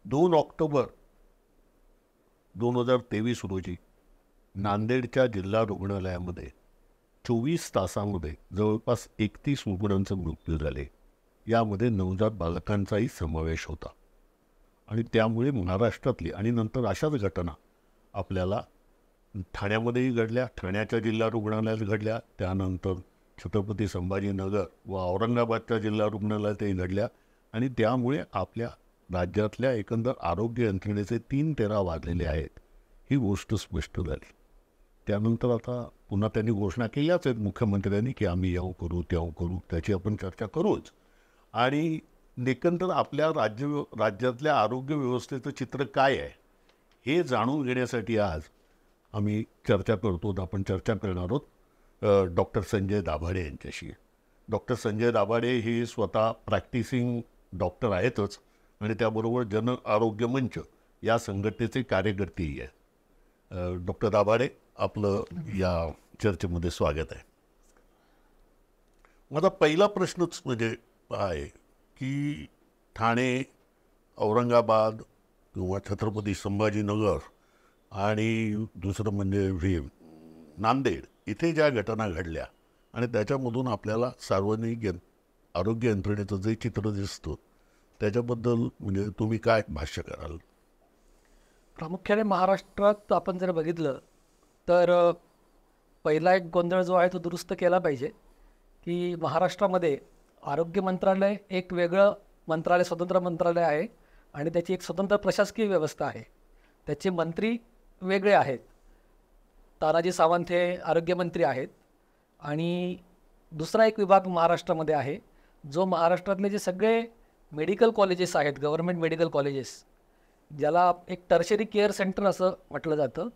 2 October 2023 रोजी नांदेडच्या जिल्हा रुग्णालयामध्ये 24 तासामध्ये जवळपास 31 रुग्णांचे मृत्यू झाले. यामध्ये नवजात बालकांचाही समावेश होता. आणि त्यामुळे महाराष्ट्रातली आणि नंतर अशाच घटना आपल्याला ठाण्यामध्येही घडल्या, ठाण्याच्या जिल्हा रुग्णालयात घडल्या, त्यानंतर छत्रपती संभाजीनगर व औरंगाबादच्या जिल्हा रुग्णालयातही घडल्या. आणि त्यामुळे आपल्या राज्यातल्या एकंदर आरोग्य यंत्रणेचे 3 तेरा वाजलेले आहेत ही गोष्ट स्पष्ट झाली. त्यानंतर आता पुन्हा त्यांनी घोषणा केल्याच आहेत मुख्यमंत्र्यांनी की आम्ही याव करू त्याव करू, त्याची आपण चर्चा करूच. आणि एकंदर आपल्या राज्यातल्या आरोग्य व्यवस्थेचं चित्र काय आहे हे जाणून घेण्यासाठी आज आम्ही चर्चा करतो. आपण चर्चा करणार आहोत डॉक्टर संजय दाभाडे यांच्याशी. डॉक्टर संजय दाभाडे हे स्वतः प्रॅक्टिसिंग डॉक्टर आहेतच आणि त्याबरोबर जन आरोग्य मंच या संघटनेचे कार्यकर्तेही आहेत. डॉक्टर दाभाडे, आपलं या चर्चेमध्ये स्वागत आहे. माझा पहिला प्रश्नच म्हणजे आहे की ठाणे, औरंगाबाद किंवा छत्रपती संभाजीनगर आणि दुसरं म्हणजे नांदेड इथे ज्या घटना घडल्या आणि त्याच्यामधून आपल्याला सार्वजनिक आरोग्य यंत्रणेचं जे चित्र दिसतं त्याच्याबद्दल म्हणजे तुम्ही काय भाष्य कराल? प्रामुख्याने महाराष्ट्रात आपण जर बघितलं तर पहिला एक गोंधळ जो आहे तो दुरुस्त केला पाहिजे की महाराष्ट्रामध्ये आरोग्य मंत्रालय एक वेगळं मंत्रालय, स्वतंत्र मंत्रालय आहे आणि त्याची एक स्वतंत्र प्रशासकीय व्यवस्था आहे. त्याचे मंत्री वेगळे आहेत. तानाजी सावंत हे आरोग्यमंत्री आहेत. आणि दुसरा एक विभाग महाराष्ट्रामध्ये आहे जो महाराष्ट्रातले जे सगळे मेडिकल कॉलेजेस आहेत, गव्हर्मेंट मेडिकल कॉलेजेस, ज्याला एक टर्शरी केअर सेंटर असं म्हटलं जातं,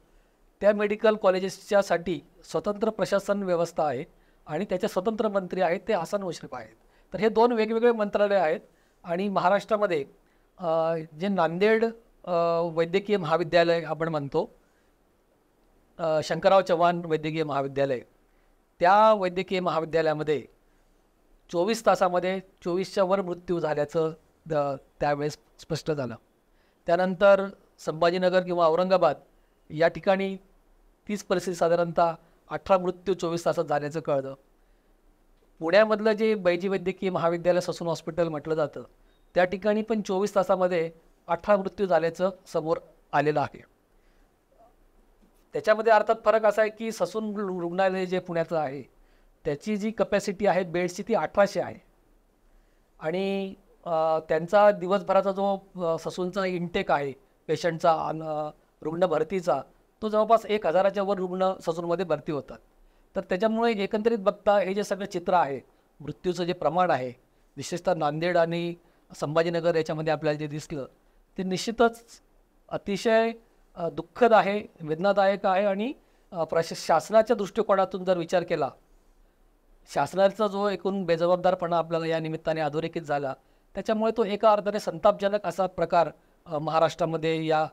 त्या मेडिकल कॉलेजेसच्यासाठी स्वतंत्र प्रशासन व्यवस्था आहे आणि त्याचे स्वतंत्र मंत्री आहेत ते हसन मुश्रीफ आहेत. तर हे 2 वेगवेगळे मंत्रालय आहेत. आणि महाराष्ट्रामध्ये जे नांदेड वैद्यकीय महाविद्यालय आपण म्हणतो, शंकरराव चव्हाण वैद्यकीय महाविद्यालय, त्या वैद्यकीय महाविद्यालयामध्ये 24 तासामध्ये 24च्या वर मृत्यू झाल्याचं त्यावेळेस स्पष्ट झालं. त्यानंतर संभाजीनगर किंवा औरंगाबाद या ठिकाणी तीच परिस्थिती, साधारणतः 18 मृत्यू 24 तासात झाल्याचं कळलं. पुण्यामधलं जे बैजी वैद्यकीय महाविद्यालय ससून हॉस्पिटल म्हटलं जातं त्या ठिकाणी पण 24 तासामध्ये 18 मृत्यू झाल्याचं समोर आलेलं आहे. त्याच्यामध्ये अर्थात फरक असा आहे की ससून रुग्णालय जे पुण्याचं आहे त्याची जी कपॅसिटी आहे बेड्सची ती 1800 आहे. आणि त्यांचा दिवसभराचा जो ससूनचा इंटेक आहे पेशंटचा, रुग्ण भरतीचा, तो जवळपास 1000च्या वर रुग्ण ससूनमध्ये भरती होतात. तर त्याच्यामुळे एकंदरीत बघता हे जे सगळं चित्र आहे, मृत्यूचं जे प्रमाण आहे, विशेषतः नांदेड आणि संभाजीनगर याच्यामध्ये आपल्याला जे दिसलं ते निश्चितच अतिशय दुःखद आहे, वेदनादायक आहे. आणि शासनाच्या दृष्टिकोनातून जर विचार केला, शासनाचा जो एकूण बेजबाबदारपणा आपल्याला या निमित्ताने अधोरेखित झाला, त्याच्यामुळे तो एका अर्थाने संतापजनक असा प्रकार महाराष्ट्रामध्ये या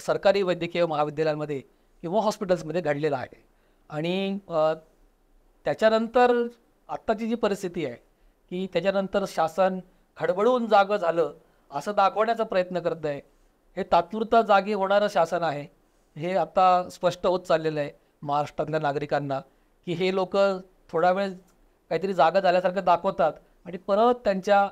सरकारी वैद्यकीय महाविद्यालयांमध्ये किंवा हॉस्पिटल्समध्ये घडलेला आहे. आणि त्याच्यानंतर आत्ताची जी परिस्थिती आहे की त्याच्यानंतर शासन खडबडून जागं झालं असं दाखवण्याचा प्रयत्न करत आहे. हे तात्पुरतं जागी होणारं शासन आहे हे आता स्पष्ट होत चाललेलं आहे महाराष्ट्रातल्या नागरिकांना की हे लोक थोडा वेळ काहीतरी जागा झाल्यासारखं दाखवतात आणि परत त्यांच्या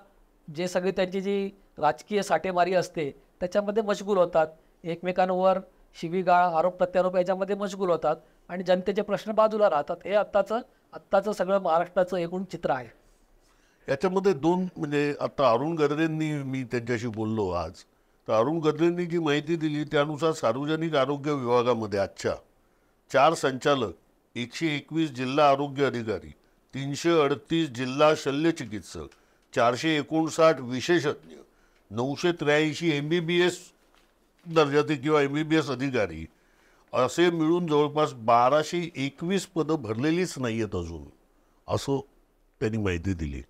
जे सगळी त्यांची जी राजकीय साठेमारी असते त्याच्यामध्ये मशगूल होतात, एकमेकांवर शिवीगाळ, आरोप प्रत्यारोप याच्यामध्ये मशगूल होतात आणि जनतेचे प्रश्न बाजूला राहतात. हे आत्ताचं सगळं महाराष्ट्राचं एकूण चित्र आहे. याच्यामध्ये 2 म्हणजे आता अरुण गर्देंनी, मी त्यांच्याशी बोललो आज, तर अरुण गर्देंनी जी माहिती दिली त्यानुसार सार्वजनिक आरोग्य विभागामध्ये आजच्या 4 संचालक, 121 जिल्हा आरोग्य अधिकारी, 338 जिल्हा शल्यचिकित्सक, 459 विशेषज्ञ, 983 MBBS दर्जाचे किंवा MBBS अधिकारी असे मिळून जवळपास 1221 पदं भरलेलीच नाही आहेत अजून, असं त्यांनी माहिती दिली.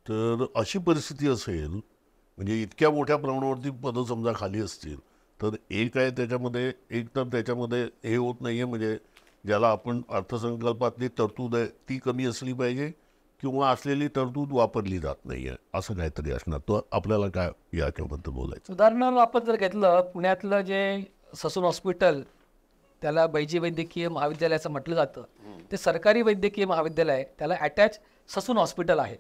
तर अशी परिस्थिती असेल म्हणजे इतक्या मोठ्या प्रमाणावरती पदं समजा खाली असतील तर एक आहे त्याच्यामध्ये, एक तर त्याच्यामध्ये हे होत नाही आहे म्हणजे ज्याला आपण अर्थसंकल्पातली तरतूद आहे ती कमी असली पाहिजे किंवा असलेली तरतूद वापरली जात नाहीये असं काहीतरी असणार. तो आपल्याला काय याच्याबद्दल बोलायचं? उदाहरणार्थ आपण जर घेतलं पुण्यातलं जे ससून हॉस्पिटल, त्याला बैजी वैद्यकीय महाविद्यालय असं म्हटलं जातं, ते सरकारी वैद्यकीय महाविद्यालय आहे, त्याला अटॅच ससून हॉस्पिटल आहे.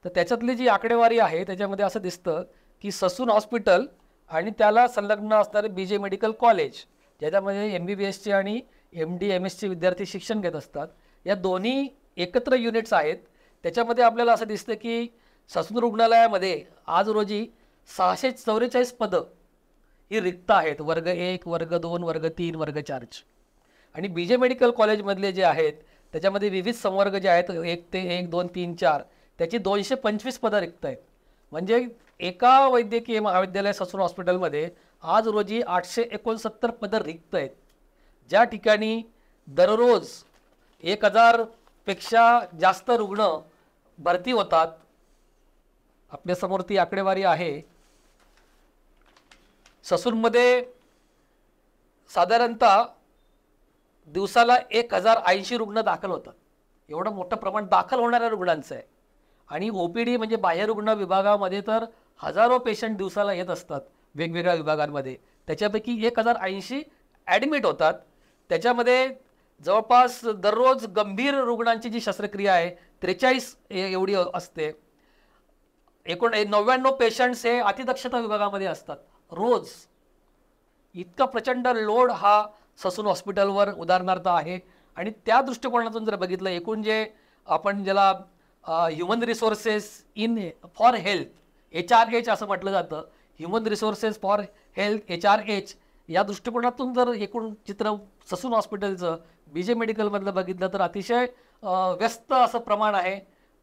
तर त्याच्यातली जी आकडेवारी आहे त्याच्यामध्ये असं दिसतं की ससून हॉस्पिटल आणि त्याला संलग्न असणारे BJ मेडिकल कॉलेज, ज्याच्यामध्ये MBBSचे आणि MD MS चे विद्यार्थी शिक्षण घेत असतात, या दोन्ही एकत्र युनिट्स आहेत. त्याच्यामध्ये आपल्याला असं दिसतं की ससून रुग्णालयामध्ये आज रोजी 644 पदं ही रिक्त आहेत, वर्ग 1, वर्ग 2, वर्ग 3, वर्ग 4. आणि BJ मेडिकल कॉलेजमधले जे आहेत त्याच्यामध्ये विविध संवर्ग जे आहेत 1 ते 1, 2, 3, 4, त्याची 225 पदं रिक्त आहेत. म्हणजे एका वैद्यकीय महाविद्यालय ससून हॉस्पिटलमध्ये आज रोजी 869 पदं रिक्त आहेत, ज्या ठिकाणी दररोज 1000 पेक्षा जास्त रुग्ण भरती होतात. आपल्यासमोर ती आकडेवारी आहे. ससूनमध्ये साधारणतः दिवसाला 1080 रुग्ण दाखल होतात. एवढं मोठं प्रमाण दाखल होणाऱ्या रुग्णांचं आहे. आणि OPD म्हणजे बाह्य रुग्ण विभागामध्ये तर हजारो पेशंट दिवसाला येत असतात वेगवेगळ्या विभागांमध्ये. त्याच्यापैकी 1080 ॲडमिट होतात. त्याच्यामध्ये जवळपास दररोज गंभीर रुग्णांची जी शस्त्रक्रिया आहे 43 एवढी असते. 99 पेशंट्स हे अतिदक्षता विभागामध्ये असतात रोज. इतका प्रचंड लोड हा ससून हॉस्पिटलवर उदाहरणार्थ आहे. आणि त्या दृष्टिकोनातून जर बघितलं, एकूण जे आपण ज्याला human resources for health HRH असं म्हटलं जातं, human resources for health HRH, या दृष्टिकोनातून जर एकूण चित्र ससून हॉस्पिटलचं BJ मेडिकलमधलं बघितलं तर अतिशय व्यस्त असं प्रमाण आहे.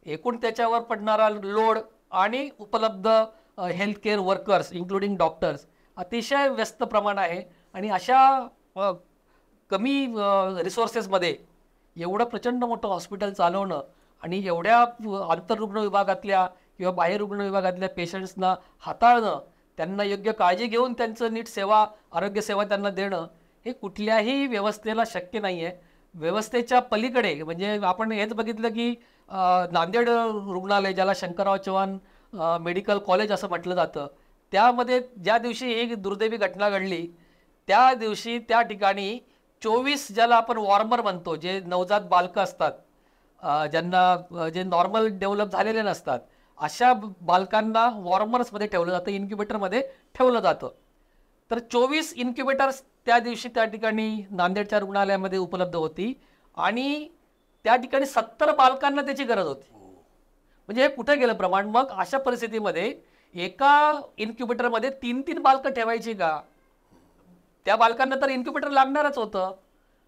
एकूण त्याच्यावर पडणारा लोड आणि उपलब्ध हेल्थकेअर वर्कर्स इन्क्लुडिंग डॉक्टर्स अतिशय व्यस्त प्रमाण आहे. आणि अशा कमी रिसोर्सेसमध्ये एवढं प्रचंड मोठं हॉस्पिटल चालवणं आणि एवढ्या आंतररुग्ण विभागातल्या किंवा बाह्य रुग्ण विभागातल्या पेशंट्सना हाताळणं, त्यांना योग्य काळजी घेऊन त्यांचं नीट सेवा, आरोग्यसेवा त्यांना देणं, हे कुठल्याही व्यवस्थेला शक्य नाही आहे. व्यवस्थेच्या पलीकडे म्हणजे आपण हेच बघितलं की नांदेड रुग्णालय, ज्याला शंकरराव चव्हाण मेडिकल कॉलेज असं म्हटलं जातं, त्यामध्ये ज्या दिवशी एक दुर्दैवी घटना घडली त्या दिवशी त्या ठिकाणी 24 ज्याला आपण वॉर्मर म्हणतो, जे नवजात बालकं असतात, ज्यांना जे नॉर्मल डेव्हलप झालेले नसतात, अशा बालकांना वॉर्मर्समध्ये ठेवलं जातं, इन्क्युबेटरमध्ये ठेवलं जातं. तर 24 इन्क्युबेटर्स त्या दिवशी त्या ठिकाणी नांदेडच्या रुग्णालयामध्ये उपलब्ध होती आणि त्या ठिकाणी 70 बालकांना त्याची गरज होती. म्हणजे हे कुठे गेलं प्रमाण? मग अशा परिस्थितीमध्ये एका इन्क्युबेटरमध्ये 3-3 बालकं ठेवायची का? त्या बालकांना तर इन्क्युबेटर लागणारच होतं.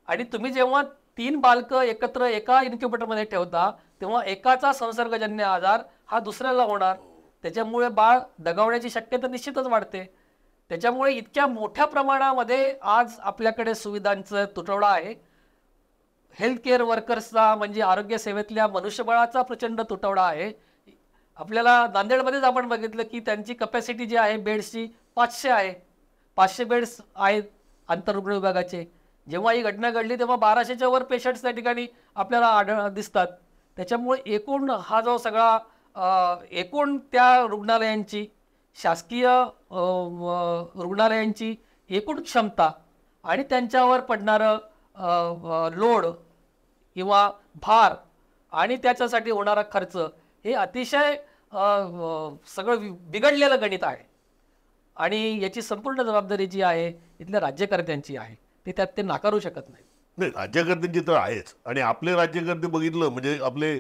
आणि तुम्ही जेव्हा 3 बालकं एकत्र एका इन्क्युबेटरमध्ये ठेवता तेव्हा एकाचा संसर्गजन्य आजार हा दुसऱ्याला होणार. त्याच्यामुळे बाळ दगावण्याची शक्यता निश्चितच वाढते. त्याच्यामुळे इतक्या मोठ्या प्रमाणामध्ये आज आपल्याकडे सुविधांचा तुटवडा आहे. हेल्थकेअर वर्कर्सचा म्हणजे आरोग्य सेवेतल्या मनुष्यबळाचा प्रचंड तुटवडा आहे. आपल्याला नांदेडमध्येच आपण बघितलं की त्यांची कपॅसिटी जी आहे बेड्सची 500 आहे. 500 बेड्स आहेत आंतररुग्ण विभागाचे. जेव्हा ही घटना घडली तेव्हा 1200च्या वर पेशंट्स त्या ठिकाणी आपल्याला दिसतात. त्याच्यामुळे एकूण हा जो सगळा एकूण त्या रुग्णालयांची, शासकीय रुग्णालयांची एकूण क्षमता आणि त्यांच्यावर पडणारं लोड किंवा भार आणि त्याच्यासाठी होणारा खर्च हे अतिशय सगळं बिघडलेलं गणित आहे. आणि याची संपूर्ण जबाबदारी जी आहे इथल्या राज्यकर्त्यांची आहे. ते नाकारू शकत नाहीत. नाही, राज्यकर्त्यांची तर आहेच. आणि आपले राज्यकर्ते बघितलं म्हणजे आपले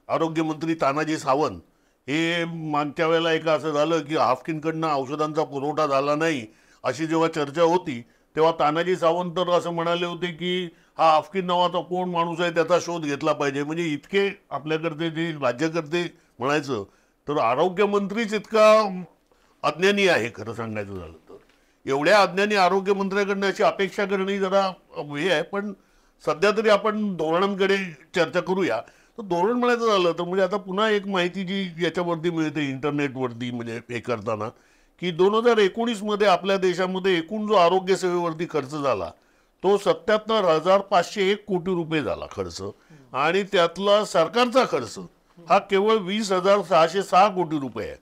आरोग्यमंत्री तानाजी सावंत हे मागच्या वेळेला एक असं झालं की हाफकिनकडनं औषधांचा पुरवठा झाला नाही अशी जेव्हा चर्चा होती तेव्हा तानाजी सावंत तर असं म्हणाले होते की हा हाफकिन नावाचा कोण माणूस आहे त्याचा शोध घेतला पाहिजे. म्हणजे इतके आपल्याकडे जे राज्यकर्ते म्हणायचं तर आरोग्यमंत्रीच इतका अज्ञानी आहे खरं सांगायचं झालं तर. एवढ्या अज्ञानी आरोग्यमंत्र्याकडनं अशी अपेक्षा करणे जरा हे आहे. पण सध्या तरी आपण धोरणांकडे चर्चा करूया. तर धोरण म्हणायचं झालं तर म्हणजे आता पुन्हा एक माहिती जी याच्यावरती मिळते इंटरनेटवरती म्हणजे हे करताना की 2019 मध्ये आपल्या देशामध्ये एकूण जो आरोग्य सेवेवरती खर्च झाला तो 77,501 कोटी रुपये झाला खर्च. आणि त्यातला सरकारचा खर्च हा केवळ 20,606 कोटी रुपये आहे.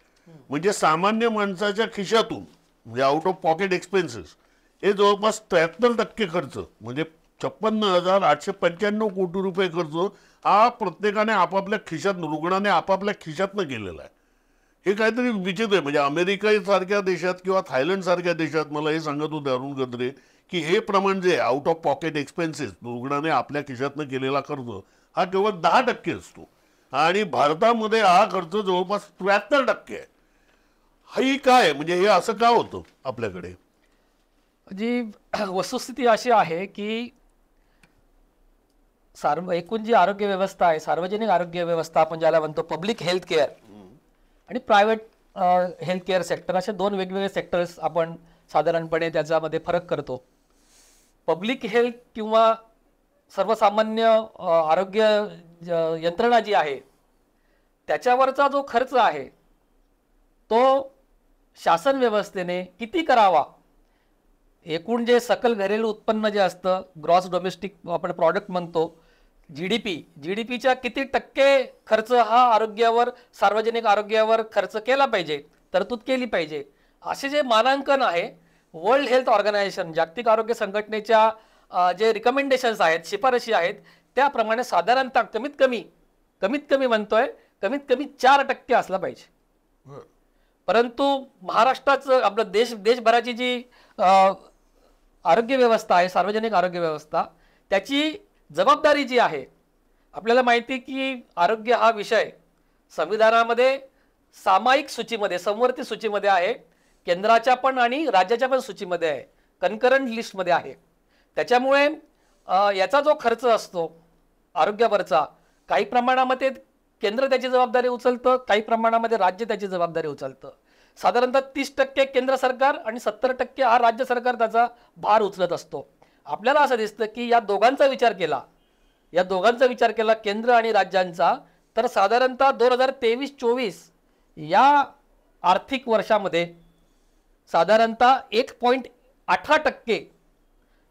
म्हणजे सामान्य माणसाच्या खिशातून म्हणजे आउट ऑफ पॉकेट एक्सपेन्सेस हे जवळपास 73% खर्च म्हणजे 56,895 कोटी रुपये खर्च हा प्रत्येकाने आपापल्या खिशात रुग्णाने आपापल्या खिशातनं केलेला आहे. हे काहीतरी विचित्र आहे. म्हणजे अमेरिका सारख्या देशात किंवा थायलंड सारख्या देशात मला हे सांगत होते अरुण गद्रे की हे प्रमाण जे आउट ऑफ पॉकेट एक्सपेन्सेस रुग्णाने आपल्या खिशातनं केलेला खर्च हा केवळ 10% असतो आणि भारतामध्ये हा खर्च जवळपास 73% आहे. ही काय म्हणजे हे असं का होतं आपल्याकडे? जी वस्तुस्थिती अशी आहे की एकूण जी आरोग्य व्यवस्था आहे, सार्वजनिक आरोग्य व्यवस्था आपण ज्याला म्हणतो पब्लिक हेल्थ केअर आणि प्रायव्हेट हेल्थ केअर सेक्टर, असे दोन वेगवेगळे सेक्टर्स आपण साधारणपणे त्याच्यामध्ये फरक करतो. पब्लिक हेल्थ किंवा सर्वसामान्य आरोग्य यंत्रणा जी आहे त्याच्यावरचा जो खर्च आहे तो शासन व्यवस्थेने किती करावा, एकूण जे सकल घरेलू उत्पन्न जे असतं, ग्रॉस डोमेस्टिक आपण प्रॉडक्ट म्हणतो, जीडीपीच्या किती टक्के खर्च हा आरोग्यावर, सार्वजनिक आरोग्यावर खर्च केला पाहिजे, तरतूद केली पाहिजे, असे जे मानांकन आहे वर्ल्ड हेल्थ ऑर्गनायझेशन जागतिक आरोग्य संघटनेच्या जे रिकमेंडेशन्स आहेत, शिफारशी आहेत, त्याप्रमाणे साधारणतः कमीत कमी म्हणतोय कमीत कमी 4% असला पाहिजे. परंतु महाराष्ट्राचं आपलं देशभराची जी आरोग्य व्यवस्था आहे, सार्वजनिक आरोग्य व्यवस्था, त्याची जबाबदारी जी आहे, आपल्याला माहिती की आरोग्य हा विषय संविधानामध्ये सामायिक सूचीमध्ये, समवर्ती सूचीमध्ये आहे, केंद्राच्या पण आणि राज्याच्या पण सूचीमध्ये आहे, कन्करंट लिस्टमध्ये आहे. त्याच्यामुळे याचा जो खर्च असतो आरोग्यावरचा, काही प्रमाणामध्ये केंद्र त्याची जबाबदारी उचलतं, काही प्रमाणामध्ये राज्य त्याची जबाबदारी उचलतं. साधारणतः 30% केंद्र सरकार आणि 70% हा राज्य सरकार त्याचा भार उचलत असतो. आपल्याला असं दिसतं की या दोघांचा विचार केला केंद्र आणि राज्यांचा, तर साधारणतः 2023-24 या आर्थिक वर्षामध्ये साधारणतः 1.18%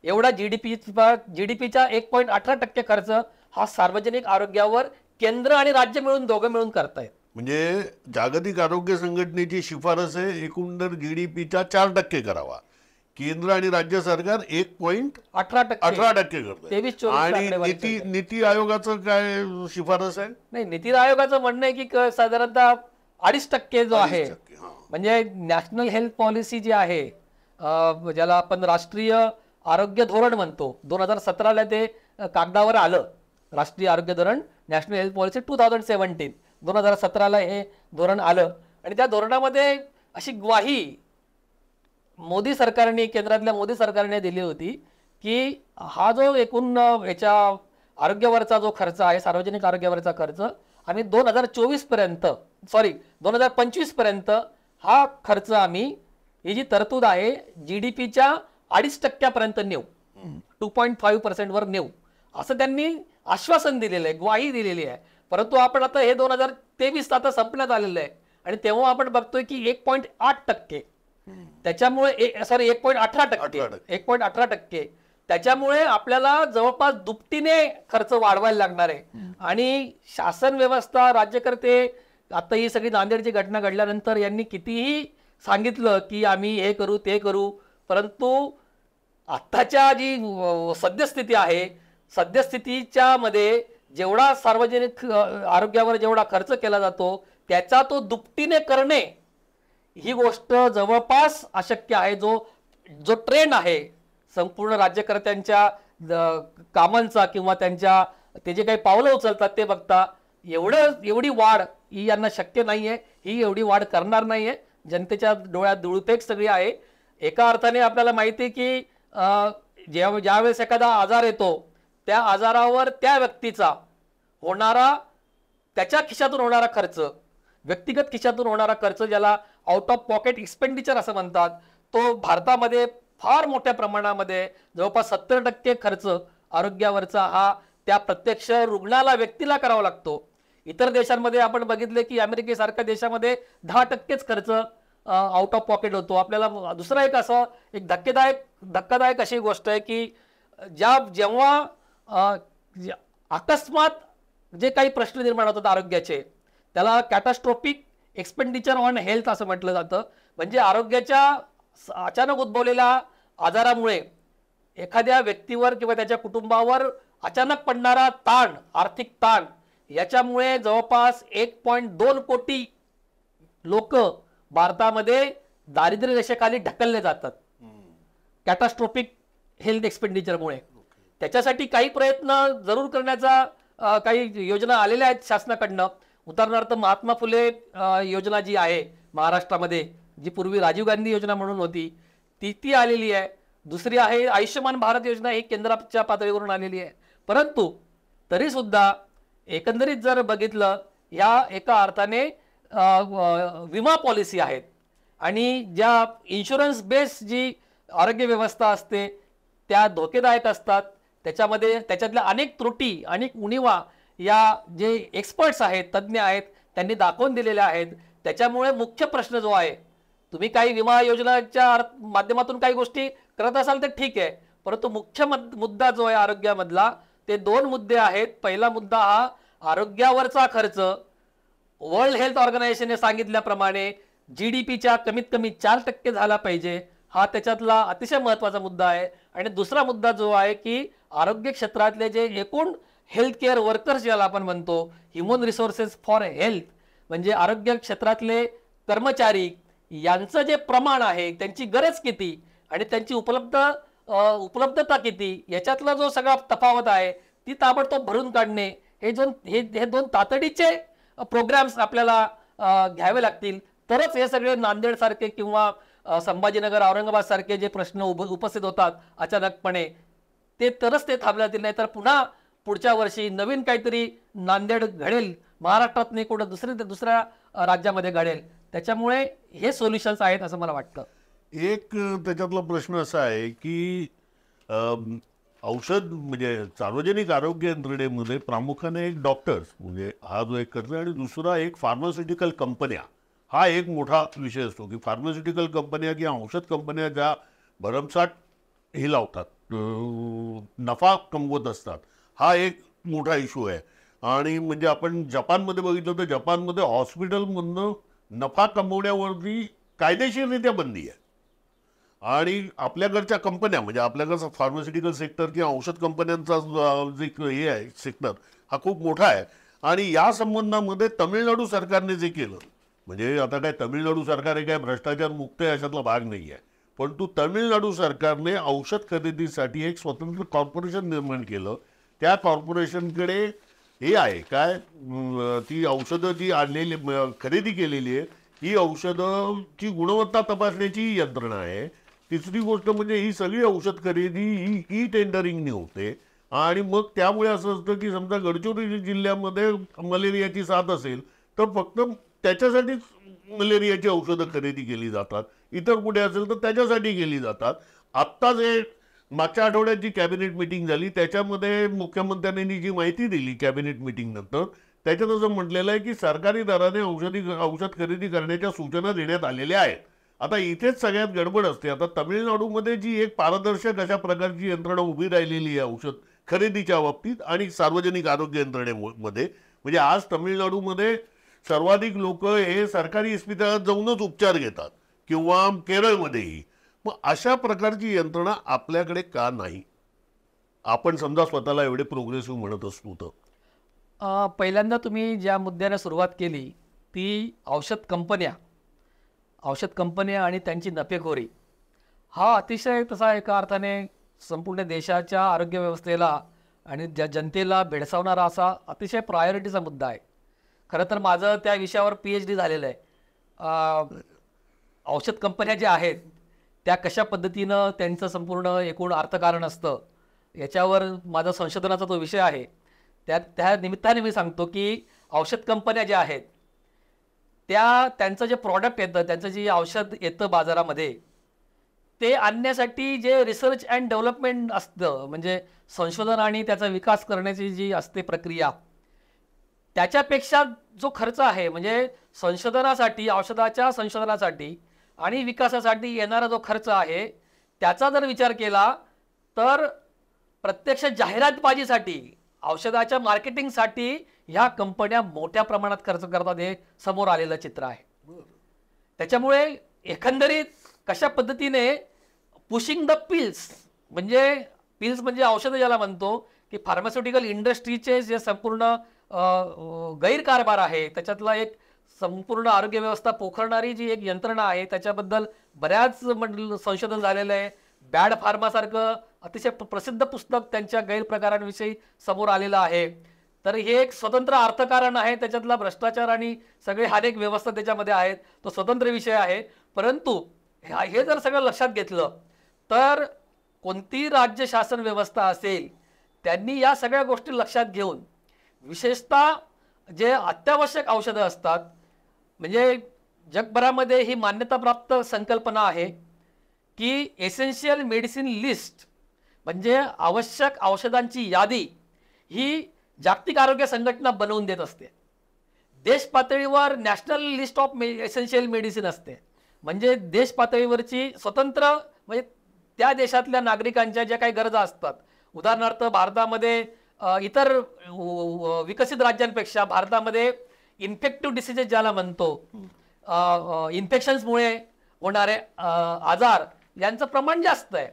एवढा जीडीपीचा 1.18% खर्च हा सार्वजनिक आरोग्यावर केंद्र आणि राज्य दोघं मिळून करतायत. म्हणजे जागतिक आरोग्य संघटनेची शिफारस आहे एकूण जीडीपीचा 4% करावा, केंद्र आणि राज्य सरकार 1.18% करतात. आणि नीती आयोगाचं काय शिफारस आहे? नाही, नीती आयोगाचं म्हणणं आहे की साधारणतः 2.5% जो आहे, म्हणजे नॅशनल हेल्थ पॉलिसी जी आहे, ज्याला आपण राष्ट्रीय आरोग्य धोरण म्हणतो, 2017ला ते कागदावर आलं, राष्ट्रीय आरोग्य धोरण, नॅशनल हेल्थ पॉलिसी 2017, 2017ला हे धोरण आलं. आणि त्या धोरणामध्ये अशी ग्वाही मोदी सरकारने, केंद्रातल्या मोदी सरकारने दिली होती की हा जो एकूण याच्या आरोग्यावरचा जो खर्च आहे, सार्वजनिक आरोग्यावरचा खर्च, आम्ही 2025 पर्यंत हा खर्च आम्ही, ही जी तरतूद आहे, जीडीपीच्या 2.5% नेऊ, 2.5% वर नेऊ, असं त्यांनी आश्वासन दिलेलं आहे, ग्वाही दिलेली आहे. परंतु आपण आता हे 2023 आता संपण्यात आलेलं आहे आणि तेव्हा आपण बघतोय की 1.8%, त्याच्यामुळे 1.18%, त्याच्यामुळे आपल्याला जवळपास दुपटीने खर्च वाढवायला लागणार आहे. आणि शासन व्यवस्था, राज्यकर्ते, आता ही सगळी नांदेडची घटना घडल्यानंतर यांनी कितीही सांगितलं की आम्ही हे करू ते करू, परंतु आत्ताच्या जी सद्यस्थिती आहे, सद्यस्थितीच्या मध्ये जेवढा सार्वजनिक आरोग्यावर जेवढा खर्च केला जातो त्याचा तो दुपटीने करणे ही गोष्ट जवळपास अशक्य आहे. जो ट्रेंड आहे संपूर्ण राज्यकर्त्यांच्या कामांचा किंवा ते जे काही पावलं उचलतात ते बघता एवढी वाढ ही यांना शक्य नाहीये, ही एवढी वाढ करणार नाहीये. जनतेच्या डोळ्यात धुळपेक सगळी आहे. एका अर्थाने आपल्याला माहिती आहे की ज्यावेळेस एखादा आजार येतो त्या आजारावर त्या व्यक्तीचा होणारा, त्याच्या खिशातून होणारा खर्च, व्यक्तिगत खिशातून होणारा खर्च, ज्याला आउट ऑफ पॉकेट एक्सपेंडिचर असं म्हणतात, तो भारतामध्ये फार मोठ्या प्रमाणामध्ये जवळपास 70% खर्च आरोग्यावरचा हा त्या प्रत्यक्ष रुग्णाला, व्यक्तीला करावा लागतो. इतर देशांमध्ये आपण बघितले की अमेरिकेसारख्या देशामध्ये 10%च खर्च आउट ऑफ पॉकेट होतो. आपल्याला दुसरा एक धक्कादायक अशी गोष्ट आहे की जेव्हा अकस्मात जे काही प्रश्न निर्माण होतात आरोग्याचे, त्याला कॅटास्ट्रॉफिक एक्सपेंडिचर ऑन हेल्थ असं म्हटलं जातं. म्हणजे आरोग्याच्या अचानक उद्भवलेल्या आजारामुळे एखाद्या व्यक्तीवर किंवा त्याच्या कुटुंबावर अचानक पडणारा ताण, आर्थिक ताण, याच्यामुळे जवळपास 1.2 कोटी लोक भारतामध्ये दारिद्र्य रेषेखाली ढकलले जातात कॅटास्ट्रॉफिक हेल्थ एक्सपेंडिचरमुळे. त्याच्यासाठी काही प्रयत्न जरूर करण्याचा काही योजना आलेल्या आहेत शासनाकडनं. उदाहरणार्थ महात्मा फुले योजना जी आहे महाराष्ट्रामध्ये, जी पूर्वी राजीव गांधी योजना म्हणून होती, ती आलेली आहे. दुसरी आहे आयुष्यमान भारत योजना, ही केंद्राच्या पातळीवरून आलेली आहे. परंतु तरी सुद्धा एकंदरीत जर बघितलं, या एका अर्थाने विमा पॉलिसी आहेत आणि ज्या इन्शुरन्स बेस जी आरोग्य व्यवस्था असते त्या धोकेदायक असतात. त्याच्यातल्या अनेक त्रुटी, अनेक उणिवा या जे एक्सपर्ट्स आहेत, तज्ज्ञ आहेत, त्यांनी दाखवून दिलेल्या आहेत. त्याच्यामुळे मुख्य प्रश्न जो आहे, तुम्ही काही विमा योजनाच्या माध्यमातून काही गोष्टी करत असाल तर ठीक आहे, परंतु मुख्य मुद्दा जो आहे आरोग्यामधला, ते 2 मुद्दे आहेत. पहिला मुद्दा हा आरोग्यावरचा खर्च. वर्ल्ड हेल्थ ऑर्गनायझेशनने सांगितल्याप्रमाणे GDPच्या कमीत कमी 4% झाला पाहिजे, हा त्याच्यातला अतिशय महत्त्वाचा मुद्दा आहे. आणि दुसरा मुद्दा जो आहे की आरोग्य क्षेत्रातले जे एकूण हेल्थ केअर वर्कर्स ज्याला आपण म्हणतो, ह्युमन रिसोर्सेस फॉर हेल्थ, म्हणजे आरोग्य क्षेत्रातले कर्मचारी, यांचं जे प्रमाण आहे, त्यांची गरज किती आणि त्यांची उपलब्धता किती, याच्यातला जो सगळा तफावत आहे ती ताबडतोब भरून काढणे, हे 2 तातडीचे प्रोग्राम्स आपल्याला घ्यावे लागतील. तरच हे सगळे नांदेडसारखे किंवा संभाजीनगर, औरंगाबाद सारखे जे प्रश्न उपस्थित होतात अचानकपणे, ते थांबले जातील. नाही तर पुन्हा पुढच्या वर्षी नवीन काहीतरी नांदेड घडेल, महाराष्ट्रात नाही कुठं दुसऱ्या राज्यामध्ये घडेल. त्याच्यामुळे हे सोल्युशन्स आहेत असं मला वाटतं. एक त्याच्यातला प्रश्न असा आहे की औषध म्हणजे सार्वजनिक आरोग्य यंत्रणेमध्ये प्रामुख्याने एक डॉक्टर्स म्हणजे हा जो एक करतो, आणि दुसरा एक फार्मास्युटिकल कंपन्या, हा एक मोठा विषय असतो की फार्मास्युटिकल कंपन्या किंवा औषध कंपन्या ज्या भरमसाठ हे लावतात, नफा कमवत असतात, हा एक मोठा इश्यू आहे. आणि म्हणजे आपण जपानमध्ये बघितलं तर जपानमध्ये हॉस्पिटलमधनं नफा कमवण्यावरती कायदेशीररित्या बंदी आहे. आणि आपल्याकडच्या कंपन्या म्हणजे आपल्याकडचा फार्मास्युटिकल सेक्टर किंवा औषध कंपन्यांचा जे हे आहे सेक्टर, हा खूप मोठा आहे. आणि या संबंधामध्ये तमिळनाडू सरकारने जे केलं, म्हणजे आता काय तमिळनाडू सरकार हे काय भ्रष्टाचार मुक्त आहे अशातला भाग नाही आहे, परंतु तमिळनाडू सरकारने औषध खरेदीसाठी एक स्वतंत्र कॉर्पोरेशन निर्माण केलं. त्या कॉर्पोरेशनकडे हे आहे काय, ती औषधं जी आणलेली खरेदी केलेली आहे, ही औषधंची गुणवत्ता तपासण्याची यंत्रणा आहे. तिसरी गोष्ट म्हणजे ही सगळी औषध खरेदी ही टेंडरिंगने होते. आणि मग त्यामुळे असं असतं की समजा गडचिरोली जिल्ह्यामध्ये मलेरियाची साथ असेल तर फक्त त्याच्यासाठीच मलेरियाची औषधं खरेदी केली जातात, इतर कुठे असेल तर त्याच्यासाठी केली जातात. आत्ता जे मागच्या आठवड्यात जी कॅबिनेट मिटिंग झाली त्याच्यामध्ये मुख्यमंत्र्यांनी जी माहिती दिली कॅबिनेट मिटिंग नंतर, त्याच्यात असं म्हटलेलं आहे की सरकारी दराने औषध खरेदी करण्याच्या सूचना देण्यात आलेल्या आहेत. आता इथेच सगळ्यात गडबड असते. आता तमिळनाडूमध्ये जी एक पारदर्शक अशा प्रकारची यंत्रणा उभी राहिलेली आहे औषध खरेदीच्या बाबतीत आणि सार्वजनिक आरोग्य यंत्रणेमध्ये, म्हणजे आज तमिळनाडूमध्ये सर्वाधिक लोक हे सरकारी इस्पितळात जाऊनच उपचार घेतात किंवा केरळमध्येही. मग अशा प्रकारची यंत्रणा आपल्याकडे का नाही? आपण समजा स्वतःला एवढे प्रोग्रेसिव्ह म्हणत असतो तर. पहिल्यांदा तुम्ही ज्या मुद्द्याने सुरुवात केली ती औषध कंपन्या आणि त्यांची नफेखोरी, हा अतिशय तसा एका अर्थाने संपूर्ण देशाच्या आरोग्य व्यवस्थेला आणि जनतेला भेडसावणारा असा अतिशय प्रायोरिटीचा मुद्दा आहे. खरं तर माझं त्या विषयावर PhD झालेलं आहे. औषध कंपन्या ज्या आहेत त्या कशा पद्धतीनं त्यांचं संपूर्ण एकूण अर्थकारण असतं याच्यावर माझा संशोधनाचा तो विषय आहे. त्या निमित्ताने मी सांगतो की औषध कंपन्या ज्या आहेत त्यांचं जे प्रॉडक्ट येतं, त्यांचं जे औषध येतं बाजारामध्ये, ते आणण्यासाठी जे रिसर्च अँड डेव्हलपमेंट असतं, म्हणजे संशोधन आणि त्याचा विकास करण्याची जी असते प्रक्रिया, त्याच्यापेक्षा जो खर्च आहे, म्हणजे संशोधनासाठी, औषधाच्या संशोधनासाठी आणि विकासासाठी येणारा जो खर्च आहे त्याचा जर विचार केला तर प्रत्यक्ष जाहिरातबाजीसाठी औषधाच्या मार्केटिंगसाठी ह्या कंपन्या मोठ्या प्रमाणात खर्च करतात हे समोर आलेलं चित्र आहे. त्याच्यामुळे एकंदरीत कशा पद्धतीने पुशिंग द पिल्स म्हणजे औषधं ज्याला म्हणतो की फार्मास्युटिकल इंडस्ट्रीचे जे संपूर्ण गैरकारभार आहे त्याच्यातला एक संपूर्ण आरोग्य व्यवस्था पोखरणारी जी एक यंत्रणा आहे त्याच्याबद्दल बऱ्याच संशोधन झालेलं आहे. बॅड फार्मासारखं अतिशय प्रसिद्ध पुस्तक त्यांच्या गैरप्रकारांविषयी समोर आलेलं आहे. तर हे एक स्वतंत्र अर्थकारण आहे, त्याच्यातला भ्रष्टाचार आणि सगळे अनेक व्यवस्था त्याच्यामध्ये आहेत, तो स्वतंत्र विषय आहे. परंतु हे जर सगळं लक्षात घेतलं तर कोणती राज्य शासन व्यवस्था असेल त्यांनी या सगळ्या गोष्टी लक्षात घेऊन विशेषतः जे अत्यावश्यक औषधं असतात, म्हणजे जगभरामध्ये ही मान्यताप्राप्त संकल्पना आहे की एसेन्शियल मेडिसिन लिस्ट म्हणजे आवश्यक औषधांची यादी ही जागतिक आरोग्य संघटना बनवून देत असते. देश पातळीवर national list of essential medicine असते, म्हणजे देश पातळीवरची स्वतंत्र म्हणजे त्या देशातल्या नागरिकांच्या ज्या काही गरजा असतात. उदाहरणार्थ भारतामध्ये इतर विकसित राज्यांपेक्षा भारतामध्ये इन्फेक्टिव्ह डिसीजेस ज्याला म्हणतो, इन्फेक्शन्समुळे होणारे आजार यांचं प्रमाण जास्त आहे.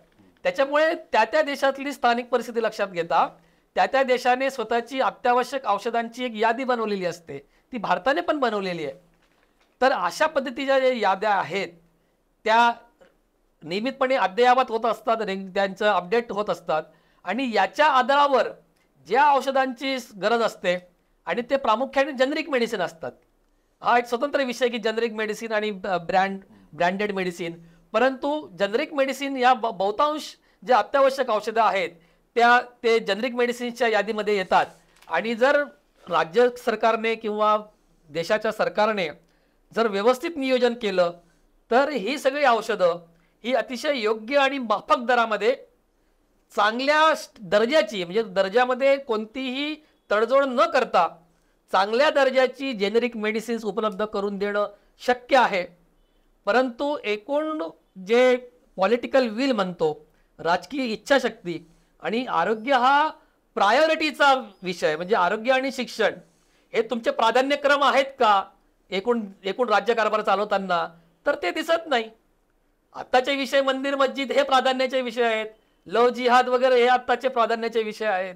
त्याच्यामुळे त्या देशातली स्थानिक परिस्थिती लक्षात घेता त्या देशाने स्वतःची अत्यावश्यक औषधांची एक यादी बनवलेली असते, ती भारताने पण बनवलेली आहे. तर अशा पद्धतीच्या ज्या याद्या आहेत त्या नियमितपणे अद्ययावत होत असतात, त्यांचं अपडेट होत असतात आणि याच्या आधारावर ज्या औषधांची गरज असते आणि ते प्रामुख्याने जेनरिक मेडिसिन असतात. हा एक स्वतंत्र विषय की जेनरिक मेडिसिन आणि ब्रँडेड मेडिसिन. परंतु जेनरिक मेडिसिन या बहुतांश जे अत्यावश्यक औषधं आहेत ते जेनरिक मेडिसिनच्या यादीमध्ये येतात. आणि जर राज्य सरकारने किंवा देशाच्या सरकारने जर व्यवस्थित नियोजन केलं तर ही सगळी औषधं ही अतिशय योग्य आणि माफक दरामध्ये चांगल्या दर्जाची, म्हणजे दर्जामध्ये कोणतीही तडजोड न करता चांगल्या दर्जाची जेनेरिक मेडिसिन्स उपलब्ध करून देणं शक्य आहे. परंतु एकूण जे पॉलिटिकल विल म्हणतो, राजकीय इच्छाशक्ती आणि आरोग्य हा प्रायोरिटीचा विषय, म्हणजे आरोग्य आणि शिक्षण हे तुमचे प्राधान्यक्रम आहेत का एकूण राज्यकारभार चालवताना, तर ते दिसत नाही. आत्ताचे विषय मंदिर मस्जिद हे प्राधान्याचे विषय आहेत, लव जिहाद वगैरे हे आत्ताचे प्राधान्याचे विषय आहेत.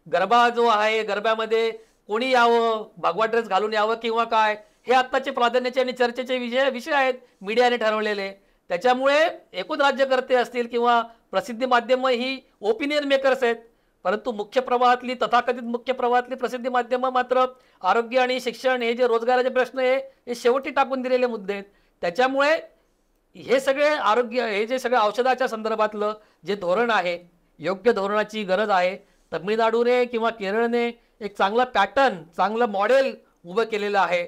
गरबा जो आहे, गरब्यामध्ये कोणी यावं, भगवा ड्रेस घालून यावं किंवा काय, हे आत्ताचे प्राधान्याचे आणि चर्चेचे विषय आहेत मीडियाने ठरवलेले. त्याच्यामुळे एकूण राज्यकर्ते असतील किंवा प्रसिद्धी माध्यमं ही ओपिनियन मेकर्स आहेत, परंतु मुख्य प्रवाहातली तथाकथित मुख्य प्रवाहातली प्रसिद्धी माध्यमं मात्र आरोग्य आणि शिक्षण हे जे रोजगाराचे प्रश्न आहे हे शेवटी टाकून दिलेले मुद्दे आहेत. त्याच्यामुळे हे सगळे हे जे सगळं औषधाच्या संदर्भातलं जे धोरण आहे, योग्य धोरणाची गरज आहे. तमिळनाडूने किंवा केरळने एक चांगला पॅटर्न, चांगलं मॉडेल उभं केलेलं आहे.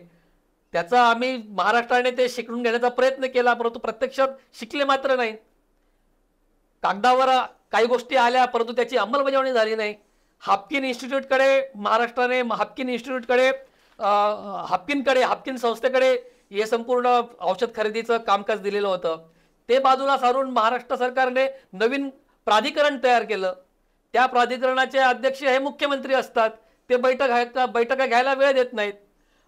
त्याचा आम्ही महाराष्ट्राने ते शिकून घेण्याचा प्रयत्न केला, परंतु प्रत्यक्षात शिकले मात्र नाही. कागदावर काही गोष्टी आल्या परंतु त्याची अंमलबजावणी झाली नाही. हाफकिन संस्थेकडे हे संपूर्ण औषध खरेदीचं कामकाज दिलेलं होतं. ते बाजूला सारून महाराष्ट्र सरकारने नवीन प्राधिकरण तयार केलं. त्या प्राधिकरणाचे अध्यक्ष हे मुख्यमंत्री असतात, ते बैठका घ्यायला वेळ देत नाहीत.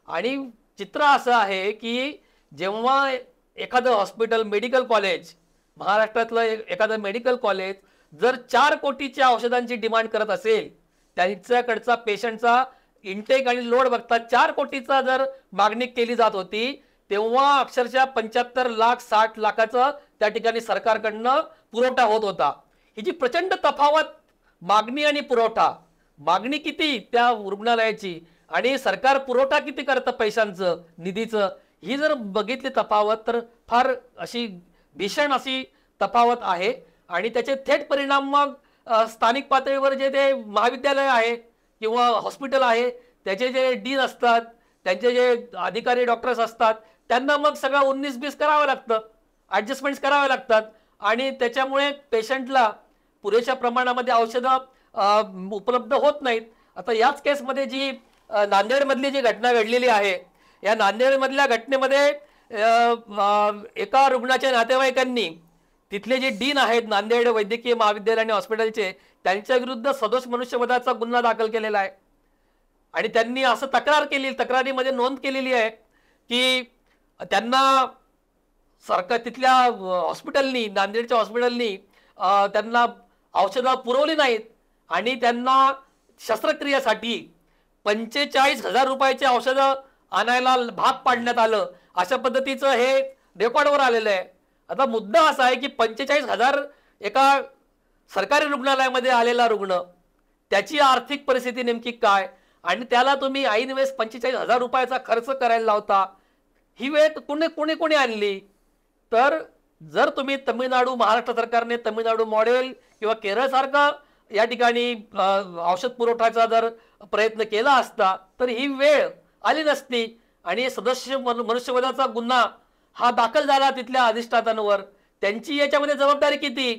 आणि चित्र असं आहे की जेव्हा एखादं हॉस्पिटल, मेडिकल कॉलेज, महाराष्ट्रातलं एखादं मेडिकल कॉलेज जर 4 कोटीच्या औषधांची डिमांड करत असेल, त्यांच्याकडचा पेशंटचा इंटेक आणि लोड बघता 4 कोटीचा जर मागणी केली जात होती, तेव्हा अक्षरशः 75 लाख 60 लाखाचा त्या ठिकाणी सरकारकडनं पुरवठा होत होता. ही जी प्रचंड तफावत, मागणी आणि पुरवठा, मागणी किती त्या रुग्णालयाची आणि सरकार पुरवठा किती करतं पैशांचं, निधीचं, ही जर बघितली तफावत तर फार अशी भीषण अशी तफावत आहे. आणि त्याचे थेट परिणाम मग स्थानिक पातळीवर जे ते महाविद्यालय आहे किंवा हॉस्पिटल आहे त्याचे जे डीन असतात, त्यांचे जे अधिकारी डॉक्टर्स असतात, त्यांना मग सगळं 19-20 करावं लागतं, ॲडजस्टमेंट्स करावे लागतात. आणि त्याच्यामुळे पेशंटला पुरेशा प्रमाणामध्ये औषधं उपलब्ध होत नाहीत. आता याच केसमध्ये जी नांदेडमधली जी घटना घडलेली आहे, या नांदेडमधल्या घटनेमध्ये एका रुग्णाच्या नातेवाईकांनी तिथले जे डीन आहेत नांदेड वैद्यकीय महाविद्यालय आणि हॉस्पिटलचे, त्यांच्या विरुद्ध सदोष मनुष्यवधाचा गुन्हा दाखल केलेला आहे. आणि त्यांनी असं तक्रारीमध्ये नोंद केलेली आहे की त्यांना सरकार तिथल्या हॉस्पिटलनी, नांदेडच्या हॉस्पिटलनी त्यांना औषधं पुरवली नाहीत आणि त्यांना शस्त्रक्रियेसाठी 45,000 रुपयाचे औषधं आणायला भाग पाडण्यात आलं. अशा पद्धतीचं हे रेकॉर्डवर आलेलं आहे. आता मुद्दा असा आहे की 45,000 एका सरकारी रुग्णालयामध्ये आलेला रुग्ण, त्याची आर्थिक परिस्थिती नेमकी काय, आणि त्याला तुम्ही ऐनवेळेस 45,000 रुपयाचा खर्च करायला लावता. ही वेळ कोणी आणली? तर जर तुम्ही तमिळनाडू, महाराष्ट्र सरकारने तमिळनाडू मॉडेल किंवा केरळसारखा या ठिकाणी औषध पुरवठ्याचा जर प्रयत्न केला असता तर ही वेळ आली नसती आणि सदस्य मनुष्यवधाचा गुन्हा हा दाखल झाला तिथल्या अधिष्ठातांवर. त्यांची याच्यामध्ये जबाबदारी किती,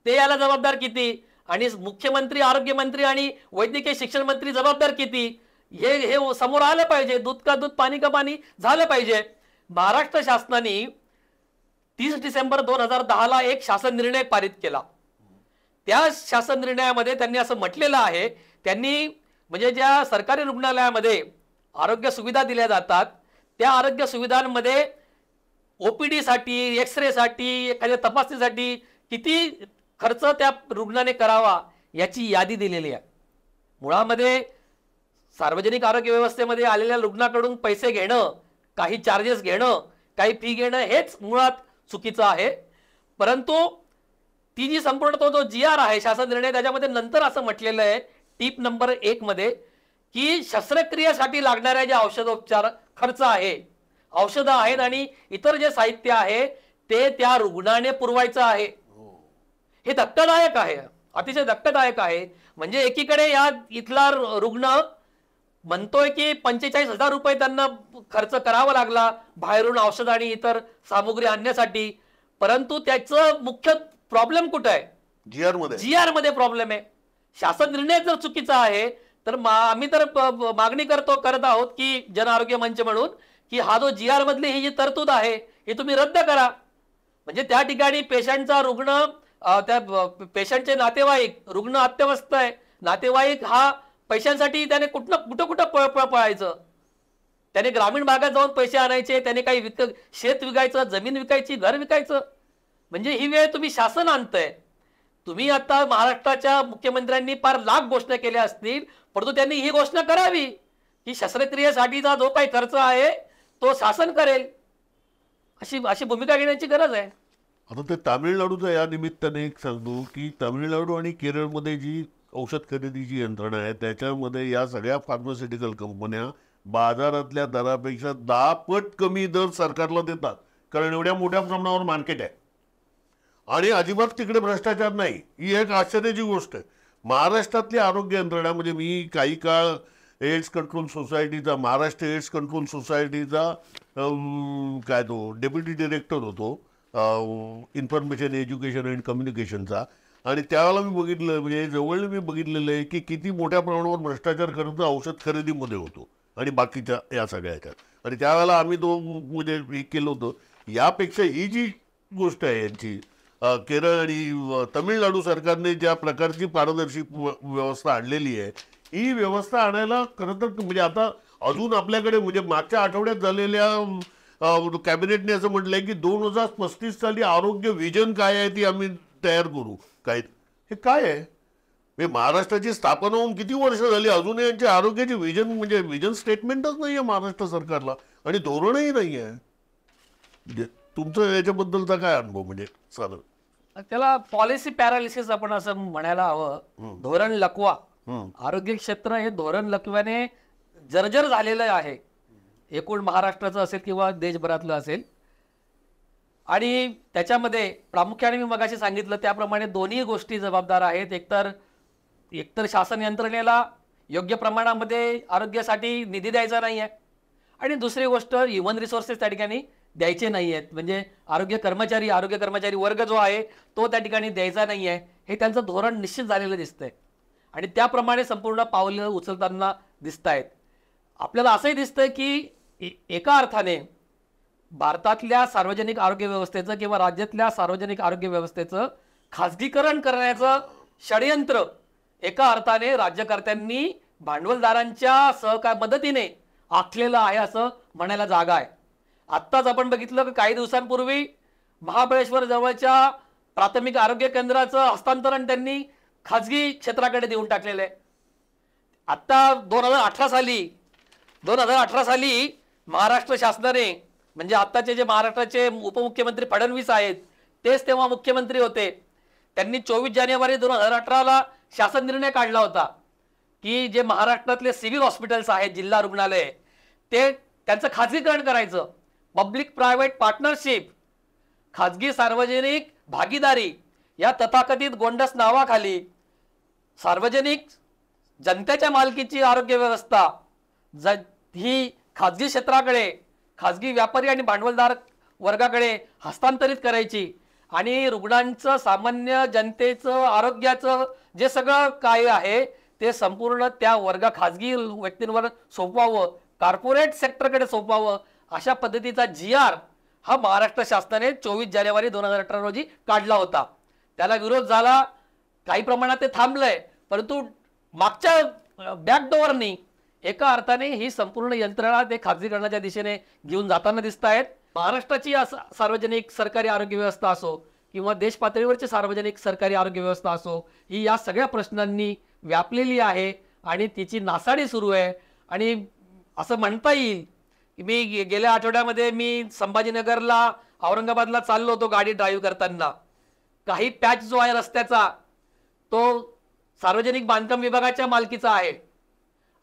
ते याला जबाबदार किती, आणि मुख्यमंत्री, आरोग्यमंत्री आणि वैद्यकीय शिक्षण मंत्री जबाबदार किती, हे समोर आलं पाहिजे. दूध का दूध, पाणी का पाणी झालं पाहिजे. महाराष्ट्र शासनाने 30 डिसेंबर 2010 एक शासन निर्णय पारित केला. त्या शासन निर्णयामध्ये त्यांनी असं म्हटलेलं आहे, त्यांनी म्हणजे ज्या सरकारी रुग्णालयामध्ये आरोग्य सुविधा दिल्या जातात त्या आरोग्य सुविधांमध्ये ओपीडी साठी, एक्सरे साठी, एखाद्या तपासणीसाठी किती खर्च त्या रुग्णाने करावा याची यादी दिलेली आहे. मुळामध्ये सार्वजनिक आरोग्य व्यवस्थेमध्ये आलेल्या रुग्णाकडून पैसे घेणं, काही चार्जेस घेणं, काही फी घेणं हेच मुळात चुकीचं आहे. परंतु ती जी संपूर्ण जो GR आहे, शासन निर्णय, त्याच्यामध्ये नंतर असं म्हटलेलं आहे टीप नंबर 1 मध्ये की शस्त्रक्रियेसाठी लागणाऱ्या ज्या औषधोपचार खर्च आहे, औषधं आहेत आणि इतर जे साहित्य आहे ते त्या रुग्णाने पुरवायचं आहे. हे धक्कादायक आहे, अतिशय धक्कादायक आहे. म्हणजे एकीकडे या इथला रुग्ण म्हणतोय की 45,000 रुपये त्यांना खर्च करावा लागला बाहेरून औषध आणि इतर सामुग्री आणण्यासाठी, परंतु त्याचं मुख्य प्रॉब्लेम कुठं आहे? GR मध्ये प्रॉब्लेम आहे. शासन निर्णय जर चुकीचा आहे तर आम्ही तर मागणी करत आहोत की जन आरोग्य मंच म्हणून की हा जो GR मधली ही जी तरतूद आहे ही तुम्ही रद्द करा. म्हणजे त्या ठिकाणी पेशंटचा रुग्ण, त्या पेशंटचे नातेवाईक, रुग्ण अत्यवस्थ आहे, नातेवाईक हा पैशांसाठी त्याने कुठं पळायचं. त्याने ग्रामीण भागात जाऊन पैसे आणायचे, त्याने काही शेत विकायचं, जमीन विकायची, घर विकायचं. म्हणजे ही वेळ तुम्ही शासन आणतंय. तुम्ही आता महाराष्ट्राच्या मुख्यमंत्र्यांनी फार लाख घोषणा केल्या असतील, परंतु त्यांनी ही घोषणा करावी की शस्त्रक्रियेसाठीचा जो काही खर्च आहे तो शासन करेल. अशी भूमिका घेण्याची गरज आहे. आता ते तामिळनाडूचं या निमित्ताने एक सांगतो की तामिळनाडू आणि केरळमध्ये जी औषध खरेदीची यंत्रणा आहे त्याच्यामध्ये या सगळ्या फार्मास्युटिकल कंपन्या बाजारातल्या दरापेक्षा 10 पट कमी दर सरकारला देतात, कारण एवढ्या मोठ्या प्रमाणावर मार्केट आहे आणि अजिबात तिकडे भ्रष्टाचार नाही. ही एक आश्चर्याची गोष्ट आहे. महाराष्ट्रातली आरोग्य यंत्रणा, म्हणजे मी काही काळ एड्स कंट्रोल सोसायटीचा, महाराष्ट्र एड्स कंट्रोल सोसायटीचा काय तो डेप्युटी डिरेक्टर होतो इन्फॉर्मेशन, एज्युकेशन अँड कम्युनिकेशनचा, आणि त्यावेळेला मी बघितलं, म्हणजे जवळ मी बघितलेलं आहे की किती मोठ्या प्रमाणावर भ्रष्टाचार खर्च औषध खरेदीमध्ये होतो आणि बाकीच्या या सगळ्या ह्याच्यात. आणि त्यावेळेला आम्ही म्हणजे हे केलं होतं. यापेक्षा ही जी गोष्ट आहे यांची केरळ आणि तमिळनाडू सरकारने ज्या प्रकारची पारदर्शी व्यवस्था आणलेली आहे, ही व्यवस्था आणायला खरं तर म्हणजे आता अजून आपल्याकडे, म्हणजे मागच्या आठवड्यात झालेल्या कॅबिनेटने असं म्हटलंय की 2035 साली आरोग्य विजन काय आहे ती आम्ही तयार करू. काय हे काय आहे? महाराष्ट्राची स्थापना होऊन किती वर्ष झाली, अजूनही यांचे आरोग्याचे विजन, म्हणजे विजन स्टेटमेंटच नाही आहे महाराष्ट्र सरकारला आणि धोरणही नाही आहे. तुमचं याच्याबद्दलचा काय अनुभव? म्हणजे चालेल, त्याला पॉलिसी पॅरालिसिस आपण असं म्हणायला हवं. धोरण लकवा. आरोग्य क्षेत्र हे धोरण लकव्याने जर्जर झालेलं आहे, एकूण महाराष्ट्राचं असेल किंवा देशभरातलं असेल. आणि त्याच्यामध्ये प्रामुख्याने मी मगाशी सांगितलं त्याप्रमाणे दोन्ही गोष्टी जबाबदार आहेत. एकतर शासन यंत्रणेला योग्य प्रमाणामध्ये आरोग्यासाठी निधी द्यायचा नाही आहे, आणि दुसरी गोष्ट ह्युमन रिसोर्सेस त्या ठिकाणी द्यायचे नाही आहेत. म्हणजे आरोग्य कर्मचारी वर्ग जो आहे तो त्या ठिकाणी द्यायचा नाही आहे. हे त्यांचं धोरण निश्चित झालेलं दिसतंय आणि त्याप्रमाणे संपूर्ण पावलं उचलताना दिसत आहेत. आपल्याला असंही दिसतंय की एका अर्थाने भारतातल्या सार्वजनिक आरोग्य व्यवस्थेचं किंवा राज्यातल्या सार्वजनिक आरोग्य व्यवस्थेचं खाजगीकरण करण्याचं षडयंत्र एका अर्थाने राज्यकर्त्यांनी भांडवलदारांच्या मदतीने आखलेलं आहे असं म्हणायला जागा आहे. आत्ताच आपण बघितलं की काही दिवसांपूर्वी महाबळेश्वर जवळच्या प्राथमिक आरोग्य केंद्राचं हस्तांतरण त्यांनी खाजगी क्षेत्राकडे देऊन टाकलेलं आहे. आत्ता 2018 साली महाराष्ट्र शासनाने, म्हणजे आत्ताचे जे महाराष्ट्राचे उपमुख्यमंत्री फडणवीस आहेत तेच तेव्हा मुख्यमंत्री होते, त्यांनी 24 जानेवारी 2018ला शासन निर्णय काढला होता की जे महाराष्ट्रातले सिव्हिल हॉस्पिटल्स आहेत, जिल्हा रुग्णालय, ते त्यांचं खाजगीकरण करायचं. पब्लिक प्रायव्हेट पार्टनरशिप, खाजगी सार्वजनिक भागीदारी या तथाकथित गोंडस नावाखाली सार्वजनिक जनतेच्या मालकीची आरोग्य व्यवस्था ही खाजगी क्षेत्राकडे, खाजगी व्यापारी आणि भांडवलदार वर्गाकडे हस्तांतरित करायची आणि रुग्णांचं, सामान्य जनतेचं आरोग्याचं जे सगळं काय आहे ते संपूर्ण त्या खाजगी व्यक्तींवर सोपवावं, कॉर्पोरेट सेक्टरकडे सोपवावं, अशा पद्धतीचा GR हा महाराष्ट्र शासनाने 24 जानेवारी 2018 रोजी काढला होता. त्याला विरोध झाला, काही प्रमाणात ते थांबलंय, परंतु मागच्या बॅकडोअरनी एका अर्थाने ही संपूर्ण यंत्रणा ते खाजगीकरणाच्या दिशेने घेऊन जाताना दिसत आहेत. महाराष्ट्राची सार्वजनिक सरकारी आरोग्य व्यवस्था असो किंवा देश पातळीवरची सार्वजनिक सरकारी आरोग्य व्यवस्था असो, ही या सगळ्या प्रश्नांनी व्यापलेली आहे आणि तिची नासाडी सुरू आहे. आणि असं म्हणता येईल की मी गेल्या आठवड्यामध्ये मी संभाजीनगरला, औरंगाबादला चाललो होतो गाडी ड्राईव्ह करताना. काही पॅच जो आहे रस्त्याचा तो सार्वजनिक बांधकाम विभागाच्या मालकीचा आहे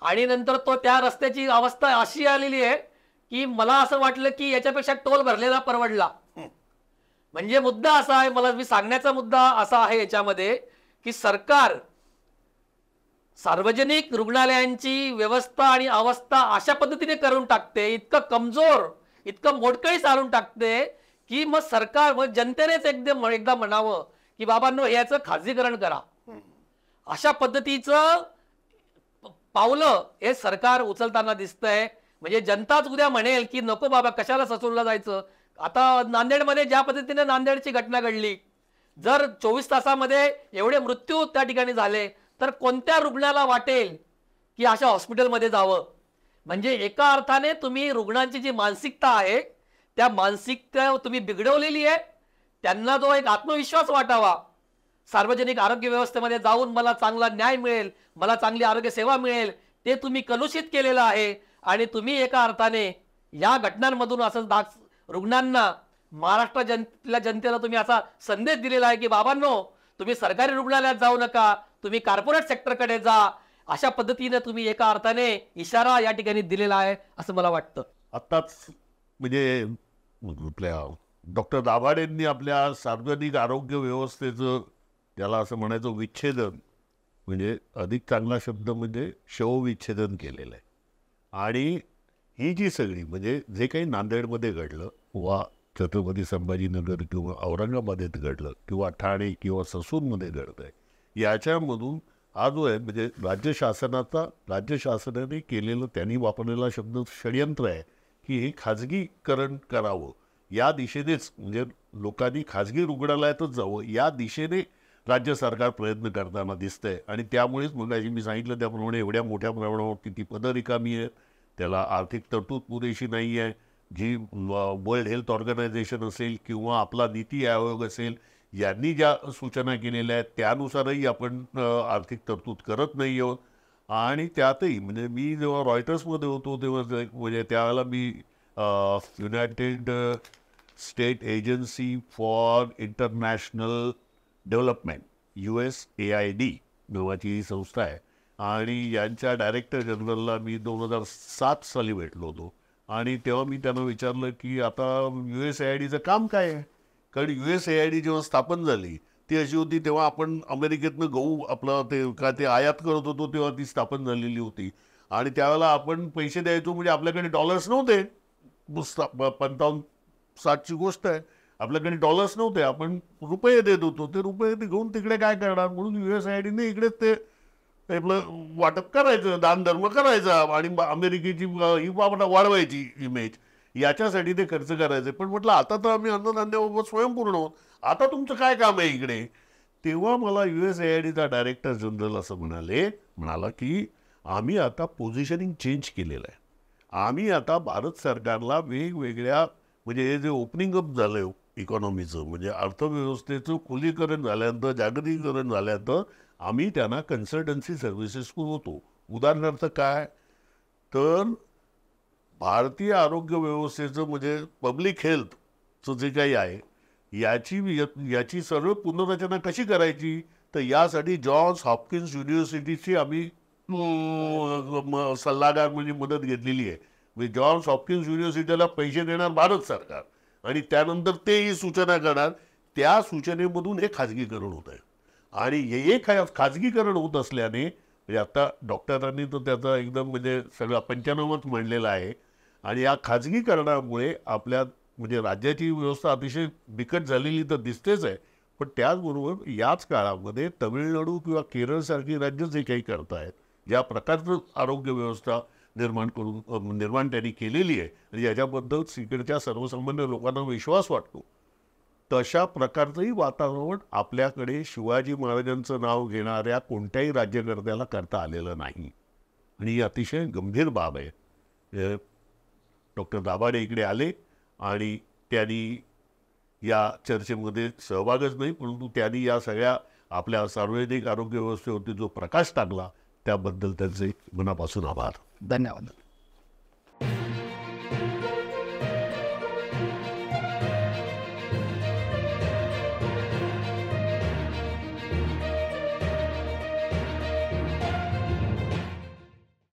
आणि नंतर तो त्या रस्त्याची अवस्था अशी आलेली आहे की मला असं वाटलं की याच्यापेक्षा टोल भरलेला परवडला. म्हणजे मुद्दा असा आहे, मी सांगण्याचा मुद्दा असा आहे याच्यामध्ये की सरकार सार्वजनिक रुग्णालयांची व्यवस्था आणि अवस्था अशा पद्धतीने करून टाकते, इतकं कमजोर, इतकं मोडकळीस आणून टाकते की मग सरकार, मग जनतेनेच एकदा म्हणावं की बाबांनो याचं खाजगीकरण करा. अशा पद्धतीचं पावलं हे सरकार उचलताना दिसतंय. म्हणजे जनताच उद्या म्हणेल की नको बाबा, कशाला ससूनला जायचं. आता नांदेडमध्ये ज्या पद्धतीने नांदेडची घटना घडली, जर 24 तासामध्ये एवढे मृत्यू त्या ठिकाणी झाले तर कोणत्या रुग्णाला वाटेल की अशा हॉस्पिटलमध्ये जावं. म्हणजे एका अर्थाने तुम्ही रुग्णांची जी मानसिकता आहे त्या मानसिकता तुम्ही बिघडवलेली आहे. त्यांना जो एक आत्मविश्वास वाटावा, सार्वजनिक आरोग्य व्यवस्थेमध्ये जाऊन मला चांगला न्याय मिळेल, मला चांगली आरोग्य सेवा मिळेल, ते तुम्ही कलुषित केलेलं आहे. आणि तुम्ही एका अर्थाने या घटनांमधून असं रुग्णांना, महाराष्ट्रातल्या जनतेला तुम्ही असा संदेश दिलेला आहे की बाबांनो, तुम्ही सरकारी रुग्णालयात जाऊ नका, तुम्ही कॉर्पोरेट सेक्टरकडे जा. अशा पद्धतीने तुम्ही एका अर्थाने इशारा या ठिकाणी दिलेला आहे असं मला वाटतं. आत्ताच म्हणजे आपल्या डॉक्टर दाभाडेंनी आपल्या सार्वजनिक आरोग्य व्यवस्थेचं, त्याला असं म्हणायचं विच्छेदन, म्हणजे अधिक चांगला शब्द म्हणजे शवविच्छेदन केलेलं आहे. आणि ही जी सगळी म्हणजे जे काही नांदेडमध्ये घडलं वा छत्रपती संभाजीनगर किंवा औरंगाबादेत घडलं किंवा ठाणे किंवा ससूनमध्ये घडतं आहे, याच्यामधून हा जो आहे म्हणजे राज्य शासनाने केलेलं, त्यांनी वापरलेला शब्द षडयंत्र आहे की हे खाजगीकरण करावं, या दिशेनेच म्हणजे लोकांनी खाजगी रुग्णालयातच जावं या दिशेने राज्य सरकार प्रयत्न करताना दिसतंय. आणि त्यामुळेच मग मी सांगितलं त्याप्रमाणे एवढ्या मोठ्या प्रमाणावरती ती पदं रिकामी आहेत, त्याला आर्थिक तरतूद पुरेशी नाही आहे. जी वर्ल्ड हेल्थ ऑर्गनायझेशन असेल किंवा आपला नीती आयोग असेल, यांनी ज्या सूचना केलेल्या आहेत त्यानुसारही आपण आर्थिक तरतूद करत नाही आहोत. आणि त्यातही म्हणजे मी जेव्हा रॉयटर्समध्ये होतो तेव्हा म्हणजे त्यावेळेला मी United State Agency for International Development USAID नावाची ही संस्था आहे आणि यांच्या डायरेक्टर जनरलला मी 2007 साली भेटलो होतो. आणि तेव्हा मी त्यांना विचारलं की आता USAIDचं काम काय आहे, कारण USAID जेव्हा स्थापन झाली ती अशी होती, तेव्हा आपण अमेरिकेतनं गहू आपलं ते आयात करत होतो तेव्हा ती स्थापन झालेली होती. आणि त्यावेळेला आपण पैसे द्यायचो म्हणजे आपल्याकडे डॉलर्स नव्हते. 55-60ची गोष्ट आहे, आपल्याकडे डॉलर्स नव्हते, आपण रुपये देत होतो. ते रुपये घेऊन तिकडे काय करणार, म्हणून USAIDने इकडेच ते आपलं वाटप करायचं, दानधर्म करायचा आणि अमेरिकेची ही वाढवायची इमेज. याच्यासाठी ते खर्च करायचे. पण म्हटलं आता तर आम्ही अन्नधान्याबाबत स्वयंपूर्ण आहोत, आता तुमचं काय काम आहे इकडे. तेव्हा मला USAIDचा डायरेक्टर जनरल असं म्हणाला की आम्ही आता पोझिशनिंग चेंज केलेलं आहे. आम्ही आता भारत सरकारला वेगवेगळ्या म्हणजे हे जे ओपनिंग अप झालं इकॉनॉमीचं, म्हणजे अर्थव्यवस्थेचं खुलीकरण झाल्यानंतर, जागतिकीकरण झाल्यानंतर आम्ही त्यांना कन्सल्टन्सी सर्व्हिसेस पुरवतो. उदाहरणार्थ काय, तर भारतीय आरोग्य व्यवस्थेचं म्हणजे पब्लिक हेल्थचं जे काही आहे याची सर्व पुनर्रचना कशी करायची, तर यासाठी जॉन्स हॉपकिन्स युनिव्हर्सिटीची आम्ही सल्लागार म्हणजे मदत घेतलेली आहे. म्हणजे जॉन्स हॉपकिन्स युनिव्हर्सिटीला पैसे देणार भारत सरकार आणि त्यानंतर तेही सूचना करणार. त्या सूचनेमधून हे खाजगीकरण होत आहे आणि हे खाजगीकरण होत असल्याने म्हणजे आता डॉक्टरांनी तर त्याचा एकदम म्हणजे सगळा पंचनामाच म्हणलेला आहे. आणि या खाजगीकरणामुळे आपल्या म्हणजे राज्याची व्यवस्था अतिशय बिकट झालेली तर दिसतेच आहे. पण त्याचबरोबर याच काळामध्ये तमिळनाडू किंवा केरळसारखी राज्य जे काही करतायत, ज्या प्रकारचं आरोग्य व्यवस्था निर्माण त्यांनी केलेली आहे आणि याच्याबद्दल तिकडच्या सर्वसामान्य लोकांना विश्वास वाटतो, तशा प्रकारचंही वातावरण आपल्याकडे शिवाजी महाराजांचं नाव घेणाऱ्या कोणत्याही राज्यकर्त्याला करता आलेलं नाही. आणि ही अतिशय गंभीर बाब आहे. डॉक्टर दाभाडे इकडे आले आणि त्यांनी या चर्चेमध्ये सहभागच नाही, परंतु त्यांनी या सगळ्या आपल्या सार्वजनिक आरोग्य व्यवस्थेवरती जो प्रकाश टाकला त्याबद्दल त्यांचे मनापासून आभार. धन्यवाद.